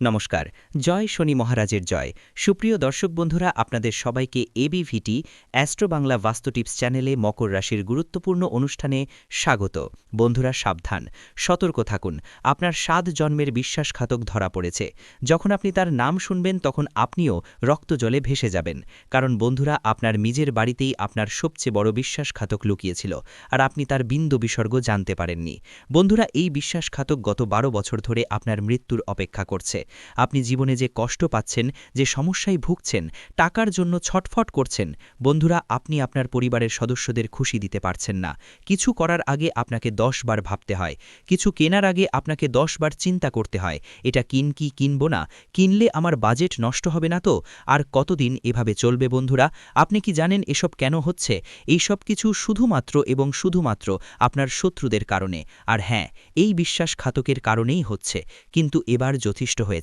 নমস্কার। জয় শনি মহারাজের জয়। সুপ্রিয় দর্শক বন্ধুরা, আপনাদের সবাইকে এবিভিটি অ্যাস্ট্রো বাংলা বাস্তু টিপস চ্যানেলে মকর রাশির গুরুত্বপূর্ণ অনুষ্ঠানে স্বাগত। বন্ধুরা সাবধান, সতর্ক থাকুন। আপনার ৭ জন্মের বিশ্বাসঘাতক ধরা পড়েছে। যখন আপনি তার নাম শুনবেন তখন আপনিও রক্তজলে ভেসে যাবেন। কারণ বন্ধুরা, আপনার নিজের বাড়িতেই আপনার সবচেয়ে বড় বিশ্বাসঘাতক লুকিয়েছিল, আর আপনি তার বিন্দু বিসর্গ জানতে পারেননি। বন্ধুরা, এই বিশ্বাসঘাতক গত ১২ বছর ধরে আপনার মৃত্যুর অপেক্ষা করছে। আপনি জীবনে যে কষ্ট পাচ্ছেন, যে সমস্যায় ভুগছেন, টাকার জন্য ছটফট করছেন, বন্ধুরা আপনি আপনার পরিবারের সদস্যদের খুশি দিতে পারছেন না। কিছু করার আগে আপনাকে ১০ বার ভাবতে হয়। কিছু কেনার আগে আপনাকে ১০ বার চিন্তা করতে হয়, এটা কি কিনব না, কিনলে আমার বাজেট নষ্ট হবে না তো? আর কতদিন এভাবে চলবে বন্ধুরা? আপনি কি জানেন এসব কেন হচ্ছে? এই সব কিছু শুধুমাত্র এবং শুধুমাত্র আপনার শত্রুদের কারণে। আর হ্যাঁ, এই বিশ্বাসঘাতকের কারণেই হচ্ছে। কিন্তু এবার যথেষ্ট হয়েছে।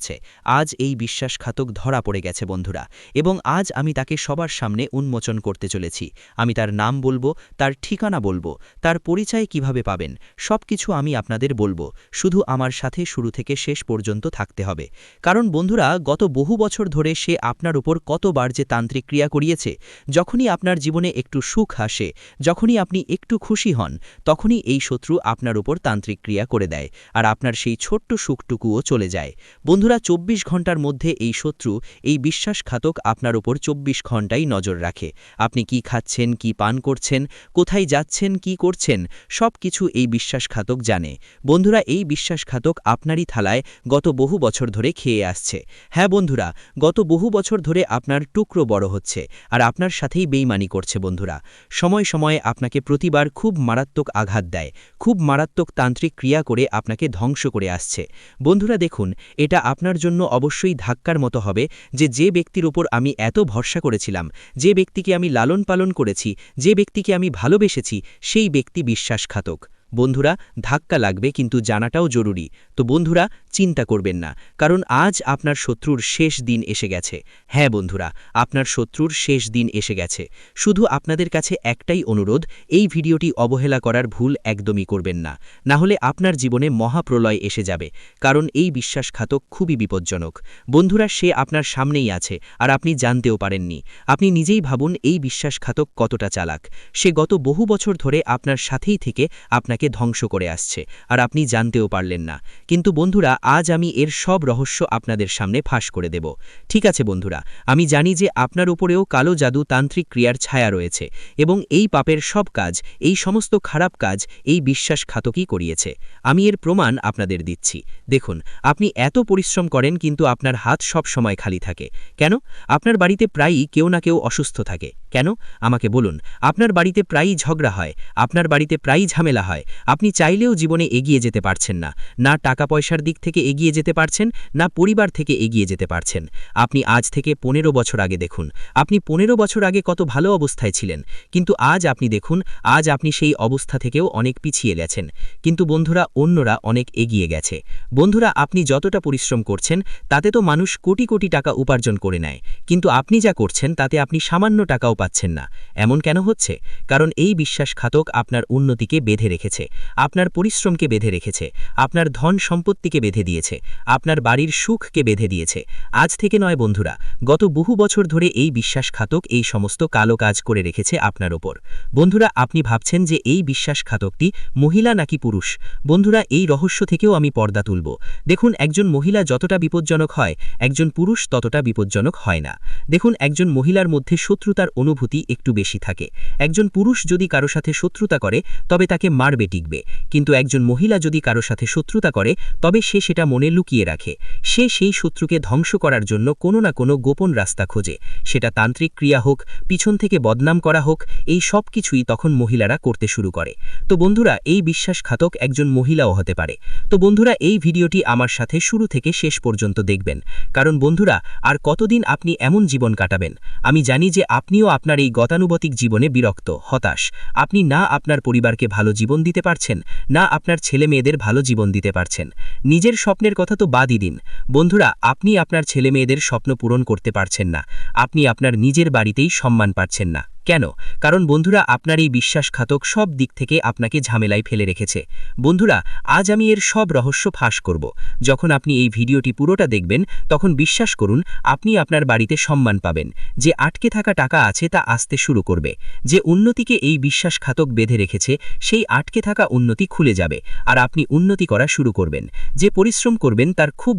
আজ এই বিশ্বাসঘাতক ধরা পড়ে গেছে বন্ধুরা, এবং আজ আমি তাকে সবার সামনে উন্মোচন করতে চলেছি। আমি তার নাম বলবো, তার ঠিকানা বলবো, তার পরিচয় কিভাবে পাবেন, সবকিছু আমি আপনাদের বলবো। শুধু আমার সাথে শুরু থেকে শেষ পর্যন্ত থাকতে হবে। কারণ বন্ধুরা, গত বহু বছর ধরে সে আপনার উপর কতবার যে তান্ত্রিক ক্রিয়া করিয়েছে। যখনই আপনার জীবনে একটু সুখ আসে, যখনই আপনি একটু খুশি হন, তখনই এই শত্রু আপনার উপর তান্ত্রিক ক্রিয়া করে দেয়, আর আপনার সেই ছোট্ট সুখটুকুও চলে যায়। বন্ধুরা, ২৪ ঘন্টার মধ্যে এই শত্রু, এই বিশ্বাসঘাতক আপনার উপর ২৪ ঘন্টাই নজর রাখে। আপনি কি খাচ্ছেন, কি পান করছেন, কোথায় যাচ্ছেন, কি করছেন, সব কিছু এই বিশ্বাসঘাতক জানে। বন্ধুরা, এই বিশ্বাসঘাতক আপনারই থালায় গত বহু বছর ধরে খেয়ে আসছে। হ্যাঁ বন্ধুরা, গত বহু বছর ধরে আপনার টুকরো বড় হচ্ছে, আর আপনার সাথেই বেইমানি করছে বন্ধুরা। সময় সময়ে আপনাকে প্রতিবার খুব মারাত্মক আঘাত দেয়, খুব মারাত্মক তান্ত্রিক ক্রিয়া করে আপনাকে ধ্বংস করে আসছে। বন্ধুরা দেখুন, এটা আপনার জন্য অবশ্যই ধাক্কার মতো হবে যে ব্যক্তির উপর আমি এত ভরসা করেছিলাম, যে ব্যক্তিকে আমি লালন পালন করেছি, যে ব্যক্তিকে আমি ভালোবেসেছি, সেই ব্যক্তি বিশ্বাসঘাতক। বন্ধুরা, ধাক্কা লাগবে, কিন্তু জানাটাও জরুরি। তো বন্ধুরা, চিন্তা করবেন না, কারণ আজ আপনার শত্রুর শেষ দিন এসে গেছে। হ্যাঁ বন্ধুরা, আপনার শত্রুর শেষ দিন এসে গেছে। শুধু আপনাদের কাছে একটাই অনুরোধ, এই ভিডিওটি অবহেলা করার ভুল একদমই করবেন না, না হলে আপনার জীবনে মহাপ্রলয় এসে যাবে। কারণ এই বিশ্বাসঘাতক খুবই বিপজ্জনক। বন্ধুরা, সে আপনার সামনেই আছে, আর আপনি জানতেও পারেননি। আপনি নিজেই ভাবুন এই বিশ্বাসঘাতক কতটা চালাক। সে গত বহু বছর ধরে আপনার সাথেই থেকে আপনাকে ধ্বংস করে আসছে, আর আপনি জানতেও পারলেন না। কিন্তু বন্ধুরা, আজ আমি এর সব রহস্য আপনাদের সামনে ফাঁস করে দেব। ঠিক আছে বন্ধুরা, আমি জানি যে আপনার উপরেও কালো জাদু তান্ত্রিক ক্রিয়ার ছায়া রয়েছে, এবং এই পাপের সব কাজ, এই সমস্ত খারাপ কাজ এই বিশ্বাসঘাতকই করিয়েছে। আমি এর প্রমাণ আপনাদের দিচ্ছি। দেখুন, আপনি এত পরিশ্রম করেন, কিন্তু আপনার হাত সব সময় খালি থাকে। কেন? আপনার বাড়িতে প্রায়ই কেউ না কেউ অসুস্থ থাকে। কেন? আমাকে বলুন। আপনার বাড়িতে প্রায়ই ঝগড়া হয়, আপনার বাড়িতে প্রায়ই ঝামেলা হয়। আপনি চাইলেও জীবনে এগিয়ে যেতে পারছেন না, না টাকা পয়সার দিক থেকে এগিয়ে যেতে পারছেন, না পরিবার থেকে এগিয়ে যেতে পারছেন। আপনি আজ থেকে ১৫ বছর আগে দেখুন, আপনি ১৫ বছর আগে কত ভালো অবস্থায় ছিলেন, কিন্তু আজ আপনি দেখুন, আজ আপনি সেই অবস্থা থেকেও অনেক পিছিয়ে গেছেন। কিন্তু বন্ধুরা, অন্যরা অনেক এগিয়ে গেছে। বন্ধুরা, আপনি যতটা পরিশ্রম করছেন তাতে তো মানুষ কোটি কোটি টাকা উপার্জন করে নেয়, কিন্তু আপনি যা করছেন তাতে আপনি সামান্য টাকাও পাচ্ছেন না। এমন কেন হচ্ছে? কারণ এই বিশ্বাসঘাতক আপনার উন্নতিকে বেঁধে রেখেছে, আপনার পরিশ্রমকে বেঁধে রেখেছে, আপনার ধন সম্পত্তিকে বেঁধে দিয়েছে, আপনার বাড়ির সুখকে বেঁধে দিয়েছে। আজ থেকে নয় বন্ধুরা, গত বহু বছর ধরে এই বিশ্বাসঘাতক এই সমস্ত কালো কাজ করে রেখেছে আপনার ওপর। বন্ধুরা, আপনি ভাবছেন যে এই বিশ্বাসঘাতকটি মহিলা নাকি পুরুষ। বন্ধুরা, এই রহস্য থেকেও আমি পর্দা তুলব। দেখুন, একজন মহিলা যতটা বিপজ্জনক হয়, একজন পুরুষ ততটা বিপজ্জনক হয় না। দেখুন, একজন মহিলার মধ্যে শত্রুতার অনুভূতি একটু বেশি থাকে। একজন পুরুষ যদি কারো সাথে শত্রুতা করে তবে তাকে মারবে টিকবে, কিন্তু একজন মহিলা যদি কারো সাথে শত্রুতা করে তবে সে সেটা মনে লুকিয়ে রাখে। সে সেই শত্রুকে ধ্বংস করার জন্য কোনো না কোনো গোপন রাস্তা খোঁজে। সেটা তান্ত্রিক ক্রিয়া হোক, পিছন থেকে বদনাম করা হোক, এই সব কিছুই তখন মহিলারা করতে শুরু করে। তো বন্ধুরা, এই বিশ্বাসঘাতক একজন মহিলাও হতে পারে। তো বন্ধুরা, এই ভিডিওটি আমার সাথে শুরু থেকে শেষ পর্যন্ত দেখবেন। কারণ বন্ধুরা, আর কতদিন আপনি এমন জীবন কাটাবেন? আমি জানি যে আপনিও আপনার এই গতানুগতিক জীবনে বিরক্ত, হতাশ। আপনি না আপনার পরিবারকে ভালো জীবন দিতে পারছেন, না আপনার ছেলে মেয়েদের ভালো জীবন দিতে পারছেন। নিজের স্বপ্নের কথা তো বাদই দিন বন্ধুরা, আপনি আপনার ছেলে মেয়েদের স্বপ্ন পূরণ করতে পারছেন না। আপনি আপনার নিজের বাড়িতেই সম্মান পাচ্ছেন না। কেন? কারণ বন্ধুরা আপনার এই বিশ্বাসঘাতক সব দিক থেকে আপনাকে ঝামেলায় ফেলে রেখেছে। বন্ধুরা, আজ আমি এর সব রহস্য ফাঁস করব। যখন আপনি এই ভিডিওটি পুরোটা দেখবেন তখন বিশ্বাস করুন আপনি আপনার বাড়িতে সম্মান পাবেন। যে আটকে থাকা টাকা আছে তা আসতে শুরু করবে। যে উন্নতিকে এই বিশ্বাসঘাতক বেঁধে রেখেছে সেই আটকে থাকা উন্নতি খুলে যাবে আর আপনি উন্নতি করা শুরু করবেন। যে পরিশ্রম করবেন তার খুব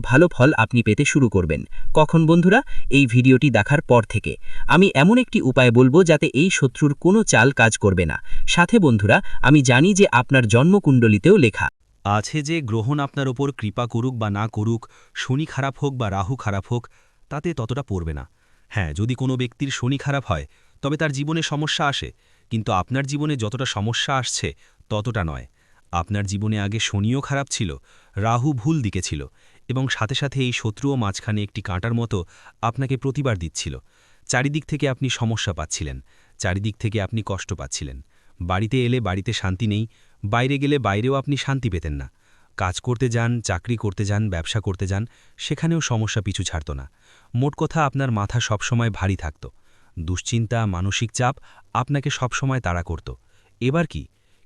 ভালো ফল আপনি পেতে শুরু করবেন। কখন বন্ধুরা? এই ভিডিওটি দেখার পর থেকে। আমি এমন একটি উপায় বলবো যাতে এই শত্রুর কোনো চাল কাজ করবে না। সাথে বন্ধুরা, আমি জানি যে আপনার জন্মকুণ্ডলিতেও লেখা আছে যে গ্রহণ আপনার ওপর কৃপা করুক বা না করুক, শনি খারাপ হোক বা রাহু খারাপ হোক, তাতে ততটা পড়বে না। হ্যাঁ, যদি কোনো ব্যক্তির শনি খারাপ হয় তবে তার জীবনে সমস্যা আসে, কিন্তু আপনার জীবনে যতটা সমস্যা আসছে ততটা নয়। আপনার জীবনে আগে শনিও খারাপ ছিল, রাহু ভুল দিকে ছিল, এবং সাথে সাথে এই শত্রুও মাঝখানে একটি কাঁটার মতো আপনাকে প্রতিবার দিচ্ছিল। চারিদিক থেকে আপনি সমস্যা পাচ্ছিলেন, চারিদিক থেকে আপনি কষ্ট পাচ্ছিলেন। বাড়িতে এলে বাড়িতে শান্তি নেই, বাইরে গেলে বাইরেও আপনি শান্তি পেতেন না। কাজ করতে যান, চাকরি করতে যান, ব্যবসা করতে যান, সেখানেও সমস্যা পিছু ছাড়ত না। মোট কথা আপনার মাথা সবসময় ভারী থাকত। দুশ্চিন্তা, মানসিক চাপ আপনাকে সবসময় তাড়া করত। এবার কি?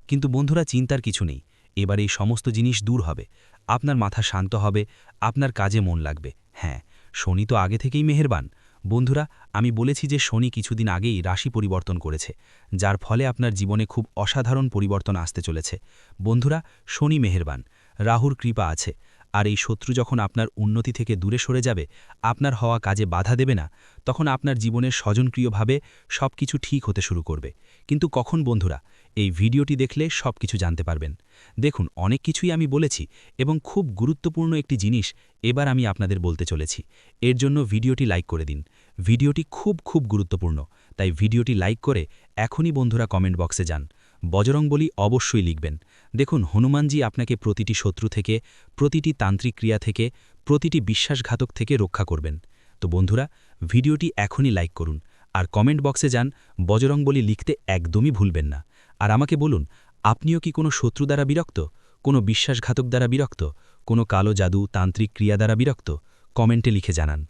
কিন্তু বন্ধুরা, চিন্তার কিছু নেই। এবার এই সমস্ত জিনিস দূর হবে, আপনার মাথা শান্ত হবে, আপনার কাজে মন লাগবে। হ্যাঁ, শনি তো আগে থেকেই মেহেরবান। বন্ধুরা, আমি বলেছি যে শনি কিছুদিন আগেই রাশি পরিবর্তন করেছে, যার ফলে আপনার জীবনে খুব অসাধারণ পরিবর্তন আসতে চলেছে। বন্ধুরা, শনি মেহেরবান, রাহুর কৃপা আছে, আর এই শত্রু যখন আপনার উন্নতি থেকে দূরে সরে যাবে, আপনার হওয়া কাজে বাধা দেবে না, তখন আপনার জীবনের স্বজনক্রিয়ভাবে সব কিছু ঠিক হতে শুরু করবে। কিন্তু কখন বন্ধুরা? এই ভিডিওটি দেখলে সব কিছু জানতে পারবেন। দেখুন, অনেক কিছুই আমি বলেছি এবং খুব গুরুত্বপূর্ণ একটি জিনিস এবার আমি আপনাদের বলতে চলেছি। এর জন্য ভিডিওটি লাইক করে দিন। ভিডিওটি খুব গুরুত্বপূর্ণ, তাই ভিডিওটি লাইক করে এখনই বন্ধুরা কমেন্ট বক্সে যান। বজরংবলী অবশ্যই লিখবেন। দেখুন, হনুমানজি আপনাকে প্রতিটি শত্রু থেকে, প্রতিটি তান্ত্রিক ক্রিয়া থেকে, প্রতিটি বিশ্বাসঘাতক থেকে রক্ষা করবেন। তো বন্ধুরা, ভিডিওটি এখনই লাইক করুন আর কমেন্ট বক্সে যান বজরংবলী লিখতে একদমই ভুলবেন না। আর আমাকে বলুন, আপনিও কি কোনো শত্রু দ্বারা বিরক্ত, কোনো বিশ্বাসঘাতক দ্বারা বিরক্ত, কোনো কালো জাদু, তান্ত্রিক ক্রিয়া দ্বারা বিরক্ত? কমেন্টে লিখে জানান।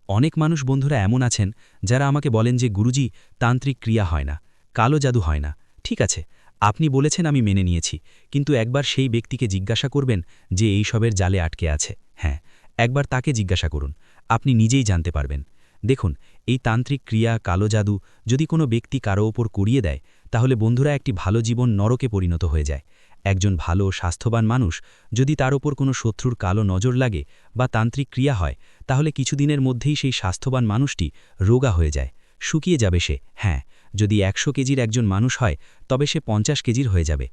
অনেক মানুষ বন্ধুরা এমন আছেন যারা আমাকে বলেন যে গুরুজি, তান্ত্রিক ক্রিয়া হয় না, কালো জাদু হয় না। ঠিক আছে, আপনি বলেছেন, আমি মেনে নিয়েছি, কিন্তু একবার সেই ব্যক্তিকে জিজ্ঞাসা করবেন যে এই সবের জালে আটকে আছে। হ্যাঁ, একবার তাকে জিজ্ঞাসা করুন, আপনি নিজেই জানতে পারবেন। দেখুন, এই তান্ত্রিক ক্রিয়া, কালো জাদু যদি কোনো ব্যক্তি কারো ওপর করিয়ে দেয়, তাহলে বন্ধুরা একটি ভালো জীবন নরকে পরিণত হয়ে যায়। একজন ভালো স্বাস্থ্যবান মানুষ যদি তার ওপর কোনো শত্রুর কালো নজর লাগে বা তান্ত্রিক ক্রিয়া হয়, তাহলে কিছুদিনের মধ্যেই সেই স্বাস্থ্যবান মানুষটি রোগা হয়ে যায়, শুকিয়ে যাবে সে। হ্যাঁ, যদি ১০০ কেজির একজন মানুষ হয় তবে সে ৫০ কেজির হয়ে যাবে।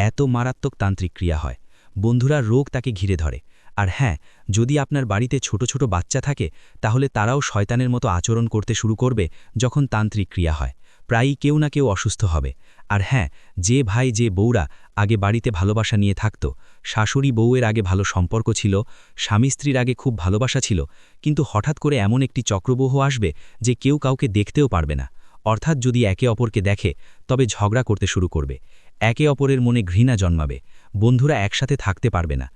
এত মারাত্মক তান্ত্রিক ক্রিয়া হয় বন্ধুরা, রোগ তাকে ঘিরে ধরে। আর হ্যাঁ, যদি আপনার বাড়িতে ছোট ছোট বাচ্চা থাকে, তাহলে তারাও শয়তানের মতো আচরণ করতে শুরু করবে যখন তান্ত্রিক ক্রিয়া হয়। প্রায়ই কেউ না কেউ অসুস্থ হবে। আর হ্যাঁ, যে ভাই যে বউরা আগে বাড়িতে ভালোবাসা নিয়ে থাকত, শাশুড়ি বউয়ের আগে ভালো সম্পর্ক ছিল, স্বামী স্ত্রীর আগে খুব ভালোবাসা ছিল, কিন্তু হঠাৎ করে এমন একটি চক্রবহ আসবে যে কেউ কাউকে দেখতেও পারবে না। অর্থাৎ যদি একে অপরকে দেখে তবে ঝগড়া করতে শুরু করবে, একে অপরের মনে ঘৃণা জন্মাবে। বন্ধুরা, একসাথে থাকতে পারবে না,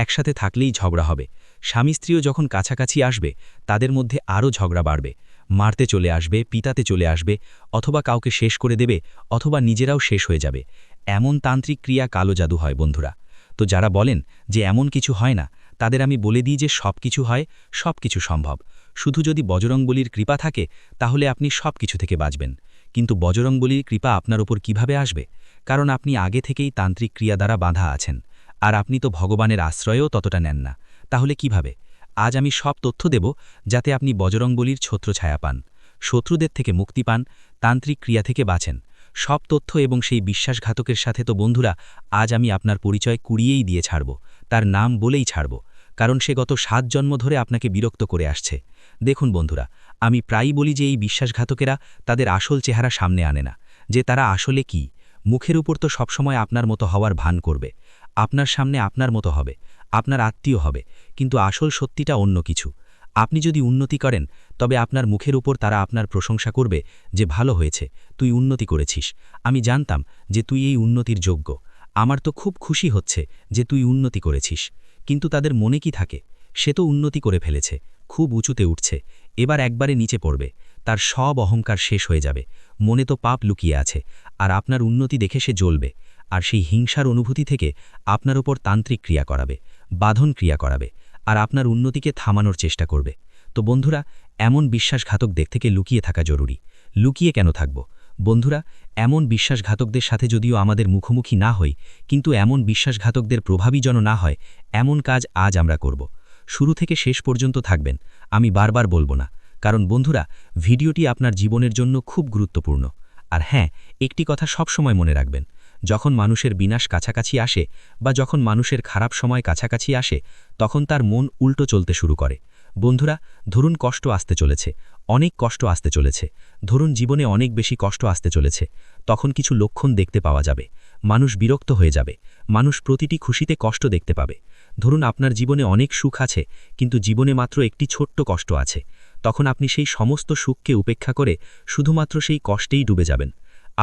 একসাথে থাকলেই ঝগড়া হবে। স্বামী স্ত্রীও যখন কাছাকাছি আসবে তাদের মধ্যে আরও ঝগড়া বাড়বে, মারতে চলে আসবে, পিতাতে চলে আসবে, অথবা কাউকে শেষ করে দেবে, অথবা নিজেরাও শেষ হয়ে যাবে। এমন তান্ত্রিক ক্রিয়া কালো জাদু হয় বন্ধুরা। তো যারা বলেন যে এমন কিছু হয় না, তাদের আমি বলে দিই যে সব কিছু হয়, সব কিছু সম্ভব। শুধু যদি বজরংবলীর কৃপা থাকে তাহলে আপনি সব কিছু থেকে বাঁচবেন। কিন্তু বজরংবলীর কৃপা আপনার ওপর কিভাবে আসবে? কারণ আপনি আগে থেকেই তান্ত্রিক ক্রিয়া দ্বারা বাঁধা আছেন, আর আপনি তো ভগবানের আশ্রয়ও ততটা নেন না। তাহলে কিভাবে? আজ আমি সব তথ্য দেব যাতে আপনি বজরংবলীর ছত্রছায়া পান, শত্রুদের থেকে মুক্তি পান, তান্ত্রিক ক্রিয়া থেকে বাঁচেন। সব তথ্য এবং সেই বিশ্বাসঘাতকের সাথে তো বন্ধুরা আজ আমি আপনার পরিচয় কুড়িয়েই দিয়ে ছাড়ব, তার নাম বলেই ছাড়ব, কারণ সে গত ৭ জন্ম ধরে আপনাকে বিরক্ত করে আসছে। দেখুন বন্ধুরা, আমি প্রায়ই বলি যে এই বিশ্বাসঘাতকেরা তাদের আসল চেহারা সামনে আনে না, যে তারা আসলে কি। মুখের উপর তো সবসময় আপনার মতো হওয়ার ভান করবে, আপনার সামনে আপনার মতো হবে, আপনার আত্মীয় হবে, কিন্তু আসল সত্যিটা অন্য কিছু। আপনি যদি উন্নতি করেন তবে আপনার মুখের উপর তারা আপনার প্রশংসা করবে যে ভালো হয়েছে, তুই উন্নতি করেছিস, আমি জানতাম যে তুই এই উন্নতির যোগ্য, আমার তো খুব খুশি হচ্ছে যে তুই উন্নতি করেছিস। কিন্তু তাদের মনে কি থাকে? সে তো উন্নতি করে ফেলেছে, খুব উঁচুতে উঠছে, এবার একবারে নিচে পড়বে। তার সব অহংকার শেষ হয়ে যাবে। মনে তো পাপ লুকিয়ে আছে, আর আপনার উন্নতি দেখে সে জ্বলবে। আর সেই হিংসার অনুভূতি থেকে আপনার ওপর তান্ত্রিক ক্রিয়া করাবে, বাঁধন ক্রিয়া করাবে, আর আপনার উন্নতিকে থামানোর চেষ্টা করবে। তো বন্ধুরা, এমন বিশ্বাসঘাতকদের থেকে লুকিয়ে থাকা জরুরি। লুকিয়ে কেন থাকব বন্ধুরা? এমন বিশ্বাসঘাতকদের সাথে যদিও আমাদের মুখোমুখি না হই, কিন্তু এমন বিশ্বাসঘাতকদের প্রভাবী যেন না হয়, এমন কাজ আজ আমরা করব। শুরু থেকে শেষ পর্যন্ত থাকবেন, আমি বারবার বলবো না, কারণ বন্ধুরা, ভিডিওটি আপনার জীবনের জন্য খুব গুরুত্বপূর্ণ। আর হ্যাঁ, একটি কথা সবসময় মনে রাখবেন, যখন মানুষের বিনাশ কাছাকাছি আসে বা যখন মানুষের খারাপ সময় কাছাকাছি আসে, তখন তার মন উল্টো চলতে শুরু করে। বন্ধুরা, ধরুন কষ্ট আসতে চলেছে, অনেক কষ্ট আসতে চলেছে, ধরুন জীবনে অনেক বেশি কষ্ট আসতে চলেছে, তখন কিছু লক্ষণ দেখতে পাওয়া যাবে। মানুষ বিরক্ত হয়ে যাবে, মানুষ প্রতিটি খুশিতে কষ্ট দেখতে পাবে। ধরুন আপনার জীবনে অনেক সুখ আছে, কিন্তু জীবনে মাত্র একটি ছোট্ট কষ্ট আছে, তখন আপনি সেই সমস্ত সুখকে উপেক্ষা করে শুধুমাত্র সেই কষ্টেই ডুবে যাবেন।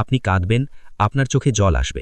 আপনি কাঁদবেন, আপনার চোখে জল আসবে,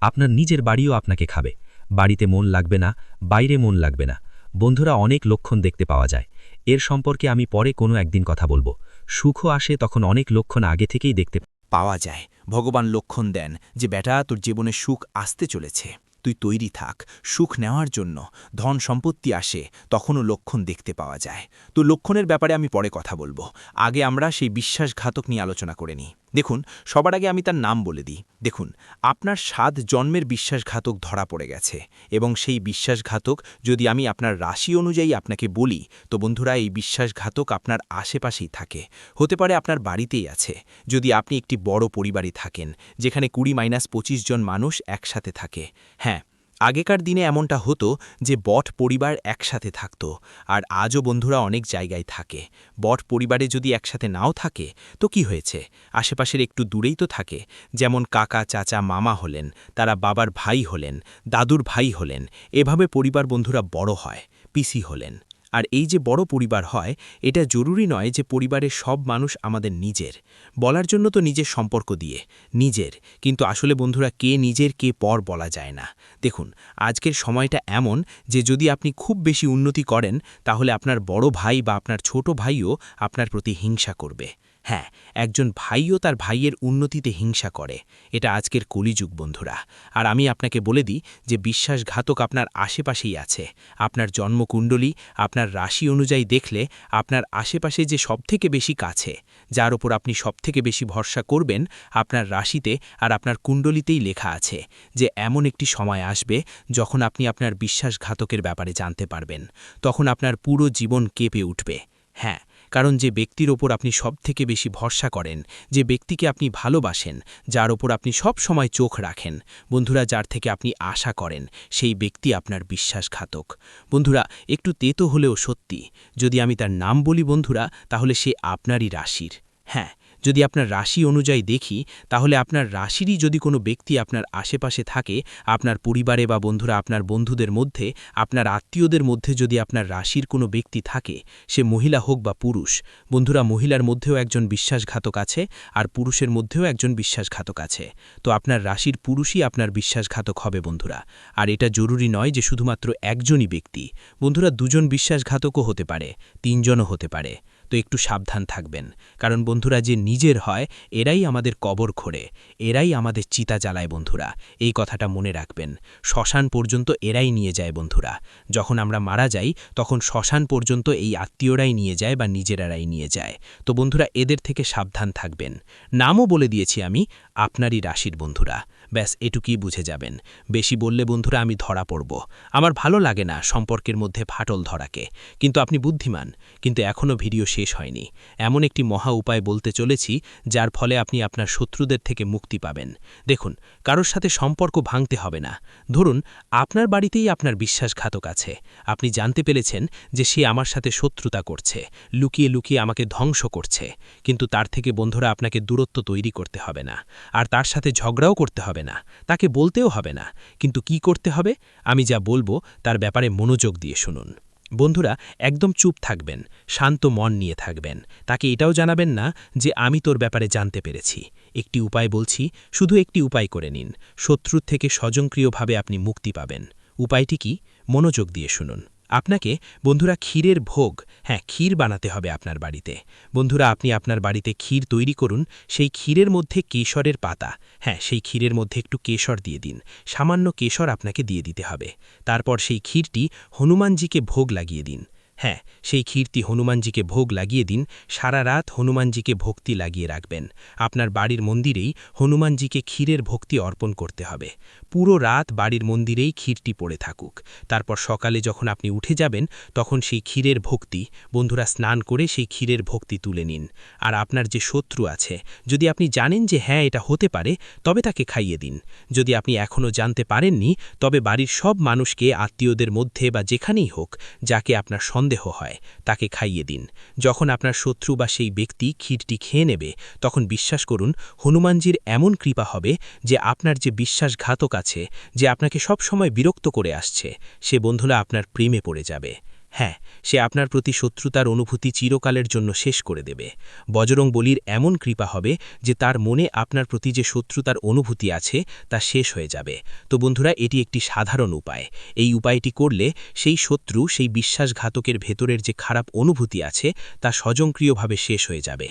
আপনার নিজের বাড়িও আপনাকে খাবে। বাড়িতে মন লাগবে না, বাইরে মন লাগবে না। বন্ধুরা, অনেক লক্ষণ দেখতে পাওয়া যায়। এর সম্পর্কে আমি পরে কোনো একদিন কথা বলবো। সুখও আসে তখন অনেক লক্ষণ আগে থেকেই দেখতে পাওয়া যায়। ভগবান লক্ষণ দেন যে বেটা, তোর জীবনে সুখ আসতে চলেছে, তুই তৈরি থাক সুখ নেওয়ার জন্য। ধন সম্পত্তি আসে, তখনও লক্ষণ দেখতে পাওয়া যায়। তো লক্ষণের ব্যাপারে আমি পরে কথা বলবো। আগে আমরা সেই বিশ্বাসঘাতক নিয়ে আলোচনা করে নিই। দেখুন, সবার আগে আমি তার নাম বলে দিই। দেখুন, আপনার 7 জন্মের বিশ্বাসঘাতক ধরা পড়ে গেছে, এবং সেই বিশ্বাসঘাতক যদি আমি আপনার রাশি অনুযায়ী আপনাকে বলি, তো বন্ধুরা, এই বিশ্বাসঘাতক আপনার আশেপাশেই থাকে। হতে পারে আপনার বাড়িতেই আছে, যদি আপনি একটি বড় পরিবারে থাকেন যেখানে 20-25 জন মানুষ একসাথে থাকে। হ্যাঁ, আগেকার দিনে এমনটা হতো যে বট পরিবার একসাথে থাকত, আর আজও বন্ধুরা অনেক জায়গায় থাকে। বট পরিবারে যদি একসাথে নাও থাকে, তো কি হয়েছে, আশেপাশের একটু দূরেই তো থাকে। যেমন কাকা, চাচা, মামা হলেন, তারা বাবার ভাই হলেন, দাদুর ভাই হলেন। এভাবে পরিবার বন্ধুরা বড় হয়, পিসি হলেন। আর এই যে বড় পরিবার হয়, এটা জরুরি নয় যে পরিবারের সব মানুষ আমাদের নিজের। বলার জন্য তো নিজের সম্পর্ক দিয়ে নিজের, কিন্তু আসলে বন্ধুরা, কে নিজের কে পর বলা যায় না। দেখুন, আজকের সময়টা এমন যে যদি আপনি খুব বেশি উন্নতি করেন, তাহলে আপনার বড় ভাই বা আপনার ছোট ভাইও আপনার প্রতি হিংসা করবে। হ্যাঁ, একজন ভাইও তার ভাইয়ের উন্নতিতে হিংসা করে। এটা আজকের কলিযুগ বন্ধুরা। আর আমি আপনাকে বলে দিই যে বিশ্বাসঘাতক আপনার আশেপাশেই আছে। আপনার জন্মকুণ্ডলী, আপনার রাশি অনুযায়ী দেখলে আপনার আশেপাশে যে সবথেকে বেশি কাছে, যার ওপর আপনি সবথেকে বেশি ভরসা করবেন, আপনার রাশিতে আর আপনার কুণ্ডলিতেই লেখা আছে যে এমন একটি সময় আসবে যখন আপনি আপনার বিশ্বাসঘাতকের ব্যাপারে জানতে পারবেন। তখন আপনার পুরো জীবন কেঁপে উঠবে। হ্যাঁ, কারণ যে ব্যক্তির ওপর আপনি সবথেকে বেশি ভরসা করেন, যে ব্যক্তিকে আপনি ভালোবাসেন, যার ওপর আপনি সব সময় চোখ রাখেন, বন্ধুরা, যার থেকে আপনি আশা করেন, সেই ব্যক্তি আপনার বিশ্বাসঘাতক। বন্ধুরা, একটু তেতো হলেও সত্যি, যদি আমি তার নাম বলি বন্ধুরা, তাহলে সে আপনারই রাশির। হ্যাঁ, যদি আপনার রাশি অনুযায়ী দেখি, তাহলে আপনার রাশিরই যদি কোনো ব্যক্তি আপনার আশেপাশে থাকে, আপনার পরিবারে বা বন্ধুরা আপনার বন্ধুদের মধ্যে, আপনার আত্মীয়দের মধ্যে যদি আপনার রাশির কোনো ব্যক্তি থাকে, সে মহিলা হোক বা পুরুষ, বন্ধুরা, মহিলার মধ্যেও একজন বিশ্বাসঘাতক আছে, আর পুরুষের মধ্যেও একজন বিশ্বাসঘাতক আছে। তো আপনার রাশির পুরুষই আপনার বিশ্বাসঘাতক হবে বন্ধুরা। আর এটা জরুরি নয় যে শুধুমাত্র একজনই ব্যক্তি, বন্ধুরা, 2 জন বিশ্বাসঘাতকও হতে পারে, 3 জনও হতে পারে। তো একটু সাবধান থাকবেন, কারণ বন্ধুরা, যে নিজের হয় এরাই আমাদের কবর খোঁড়ে, এরাই আমাদের চিতা জ্বালায় বন্ধুরা। এই কথাটা মনে রাখবেন। শ্মশান পর্যন্ত এরাই নিয়ে যায় বন্ধুরা। যখন আমরা মারা যাই, তখন শ্মশান পর্যন্ত এই আত্মীয়রাই নিয়ে যায় বা নিজেরাই নিয়ে যায়। তো বন্ধুরা, এদের থেকে সাবধান থাকবেন। নামও বলে দিয়েছি আমি, আপনারই রাশির বন্ধুরা। ব্যাস এটুকুই বুঝে যাবেন। বেশি বললে বন্ধুরা আমি ধরা পড়ব। আমার ভালো লাগে না সম্পর্কের মধ্যে ফাটল ধরাকে, কিন্তু আপনি বুদ্ধিমান। কিন্তু এখনও ভিডিও শেষ হয়নি। এমন একটি মহা উপায় বলতে চলেছি, যার ফলে আপনি আপনার শত্রুদের থেকে মুক্তি পাবেন। দেখুন, কারোর সাথে সম্পর্ক ভাঙতে হবে না। ধরুন, আপনার বাড়িতেই আপনার বিশ্বাসঘাতক আছে। আপনি জানতে পেরেছেন যে সে আমার সাথে শত্রুতা করছে, লুকিয়ে লুকিয়ে আমাকে ধ্বংস করছে। কিন্তু তার থেকে বন্ধুরা আপনাকে দূরত্ব তৈরি করতে হবে না, আর তার সাথে ঝগড়াও করতে হবে না, তাকে বলতেও হবে না। কিন্তু কি করতে হবে, আমি যা বলবো তার ব্যাপারে মনোযোগ দিয়ে শুনুন। বন্ধুরা, একদম চুপ থাকবেন, শান্ত মন নিয়ে থাকবেন। তাকে এটাও জানাবেন না যে আমি তোর ব্যাপারে জানতে পেরেছি। একটি উপায় বলছি, শুধু একটি উপায় করে নিন। শত্রুর থেকে স্বয়ংক্রিয়ভাবে আপনি মুক্তি পাবেন। উপায়টি কি, মনোযোগ দিয়ে শুনুন। আপনাকে বন্ধুরা ক্ষীরের ভোগ, হ্যাঁ, ক্ষীর বানাতে হবে আপনার বাড়িতে। বন্ধুরা, আপনি আপনার বাড়িতে ক্ষীর তৈরি করুন। সেই ক্ষীরের মধ্যে কেশরের পাতা, হ্যাঁ, সেই ক্ষীরের মধ্যে একটু কেশর দিয়ে দিন। সামান্য কেশর আপনাকে দিয়ে দিতে হবে। তারপর সেই ক্ষীরটি হনুমানজিকে ভোগ লাগিয়ে দিন। হ্যাঁ, সেই ক্ষীরটি হনুমানজিকে ভোগ লাগিয়ে দিন। সারা রাত হনুমানজিকে ভক্তি লাগিয়ে রাখবেন। আপনার বাড়ির মন্দিরেই হনুমানজিকে ক্ষীরের ভক্তি অর্পণ করতে হবে। পুরো রাত বাড়ির মন্দিরেই ক্ষীরটি পড়ে থাকুক। তারপর সকালে যখন আপনি উঠে যাবেন, তখন সেই ক্ষীরের ভক্তি, বন্ধুরা, স্নান করে সেই ক্ষীরের ভক্তি তুলে নিন। আর আপনার যে শত্রু আছে, যদি আপনি জানেন যে হ্যাঁ এটা হতে পারে, তবে তাকে খাইয়ে দিন। যদি আপনি এখনও জানতে পারেননি, তবে বাড়ির সব মানুষকে, আত্মীয়দের মধ্যে বা যেখানেই হোক, যাকে আপনার সন্দেহ হয়, তাকে খাইয়ে দিন। যখন আপনার শত্রু বা সেই ব্যক্তি ক্ষীরটি খেয়ে নেবে, তখন বিশ্বাস করুন, হনুমানজির এমন কৃপা হবে যে আপনার যে বিশ্বাসঘাতক আছে, যে আপনাকে সব সময় বিরক্ত করে আসছে, সে বন্ধুরা আপনার প্রেমে পড়ে যাবে। হ্যাঁ, সে আপনার প্রতি শত্রুতার অনুভূতি চিরকালের জন্য শেষ করে দেবে। বজরং বলির এমন কৃপা হবে যে তার মনে আপনার প্রতি যে শত্রুতার অনুভূতি আছে, তা শেষ হয়ে যাবে। তো বন্ধুরা, এটি একটি সাধারণ উপায়। এই উপায়টি করলে সেই শত্রু, সেই বিশ্বাসঘাতকের ভেতরের যে খারাপ অনুভূতি আছে, তা স্বয়ংক্রিয়ভাবে শেষ হয়ে যাবে।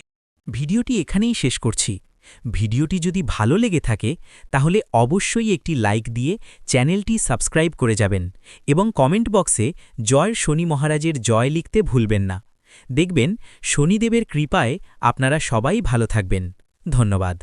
ভিডিওটি এখানেই শেষ করছি। ভিডিওটি যদি ভালো লেগে থাকে তাহলে অবশ্যই একটি লাইক দিয়ে চ্যানেলটি সাবস্ক্রাইব করে যাবেন এবং কমেন্ট বক্সে জয় শনি মহারাজের জয় লিখতে ভুলবেন না। দেখবেন শনিদেবের কৃপায় আপনারা সবাই ভালো থাকবেন। ধন্যবাদ।